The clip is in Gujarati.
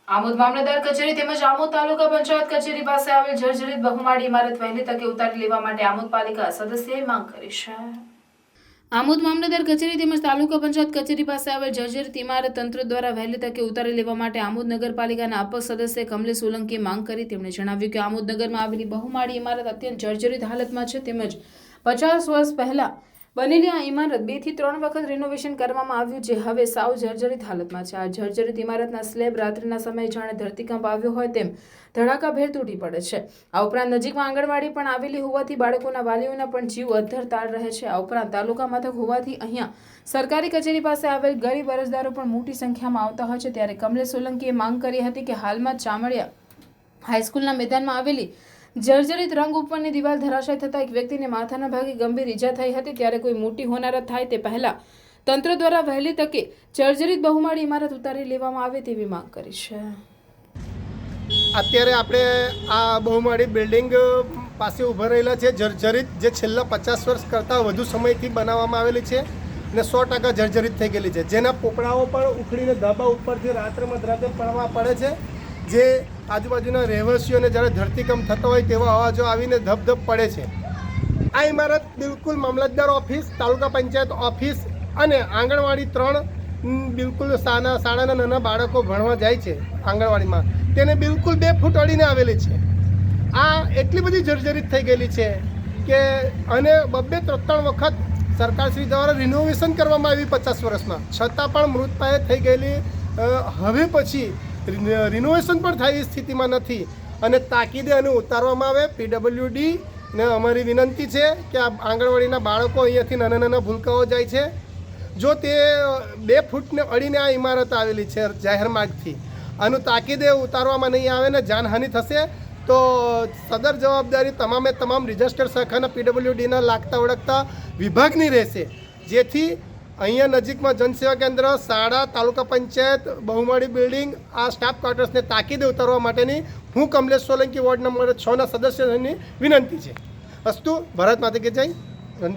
આમોદ મામલતદાર કચેરી તેમજ આમોદ તાલુકા પંચાયત કચેરી પાસે આવેલ જર્જરિત બહુમાળી ઇમારત વહેલી તકે ઉતારી લેવા માટે આમોદ પાલિકા સદસ્યએ માંગ કરી છે। આમોદ મામલતદાર કચેરી તેમજ તાલુકા પંચાયત કચેરી પાસે આવેલ જર્જરિત ઇમારત તંત્ર દ્વારા વહેલી તકે ઉતારી લેવા માટે આમોદ નગરપાલિકાના અપક્ષ સદસ્ય કમલેશ સોલંકીએ માંગ કરી। તેમણે જણાવ્યું કે આમોદ નગરમાં આવેલી બહુમાળી ઇમારત અત્યંત જર્જરિત હાલતમાં છે તેમજ 50 વર્ષ પહેલા બનેલી આ ઇમારત 2 થી 3 વખત રિનોવેશન કરવામાં આવ્યું જે હવે સાવ જર્જરિત હાલતમાં છે। આ જર્જરિત ઇમારતના સ્લેબ રાત્રિના સમયે જાણે ધરતીકંપ આવ્યો હોય તેમ ધડાકાભેર તૂટી પડે છે। આ ઉપરાંત નજીકમાં આંગણવાડી પણ આવેલી હોવાથી બાળકોના વાલીઓના પણ જીવ અદ્ધર તાળ રહે છે। આ ઉપરાંત તાલુકા મથક હોવાથી અહીંયા સરકારી કચેરી પાસે આવેલ ગરીબ અરજદારો પણ મોટી સંખ્યામાં આવતા હોય છે। ત્યારે કમલેશ સોલંકીએ માંગ કરી હતી કે હાલમાં ચામડિયા હાઈસ્કૂલના મેદાનમાં આવેલી જર્જરિત રંગ ઉપરની દિવાલ ધરાશાય થતા એક વ્યક્તિને માથાના ભાગે ગંભીર ઈજા થઈ હતી। ત્યારે કોઈ મોટી હોનારત થાય તે પહેલા તંત્ર દ્વારા વહેલી તકે જર્જરિત બહુમાળી ઇમારત ઉતારી લેવામાં આવે તેવી માંગ કરી છે। અત્યારે આપણે આ બહુમાળી બિલ્ડિંગ પાસે ઊભા રહેલા છે જર્જરિત, જે છેલ્લા 50 વર્ષ કરતાં વધુ સમયથી બનાવવામાં આવેલી છે અને 100% જર્જરિત થઈ ગયેલી છે, જેના પોપડાઓ પણ ઉખડીને ધાબા ઉપરથી રાત્રે મધરાતે પડવા પડે છે, જે આજુબાજુના રહેવાસીઓને જ્યારે ધરતીકંપ થતો હોય તેવા અવાજો આવીને ધબધબ પડે છે। આ ઇમારત બિલકુલ મામલતદાર ઓફિસ, તાલુકા પંચાયત ઓફિસ અને આંગણવાડી 3 બિલકુલ શાળાના નાના બાળકો ભણવા જાય છે આંગણવાડીમાં, તેને બિલકુલ 2 ફૂટ અડીને આવેલી છે। આ એટલી બધી જર્જરિત થઈ ગયેલી છે કે અને 2-3 વખત સરકારશ્રી દ્વારા રિનોવેશન કરવામાં આવી 50 વર્ષમાં, છતાં પણ મૃતપાય થઈ ગયેલી હવે પછી રિનોવેશન પણ થાય એ સ્થિતિમાં નથી અને તાકીદે આને ઉતારવામાં આવે। PWD ને અમારી વિનંતી છે કે આ આંગણવાડીના બાળકો અહીંયાથી નાના નાના ભૂલકાઓ જાય છે, જો તે 2 ફૂટને અડીને આ ઇમારત આવેલી છે જાહેર માર્ગથી, આનું તાકીદે ઉતારવામાં નહીં આવે ને જાનહાનિ થશે તો સદર જવાબદારી તમામ રજિસ્ટર્ડ શાખાના PWDના લાગતા ઓળખતા વિભાગની રહેશે, જેથી અહીંયા નજીકમાં જનસેવા કેન્દ્ર, શાળા, તાલુકા પંચાયત, બહુમાળી બિલ્ડિંગ, આ સ્ટાફ ક્વાર્ટર્સને તાકીદે ઉતારવા માટેની હું કમલેશ સોલંકી વોર્ડ નંબર 6ના સદસ્યની વિનંતી છે। અસ્તુ, ભારત માતા કી જય।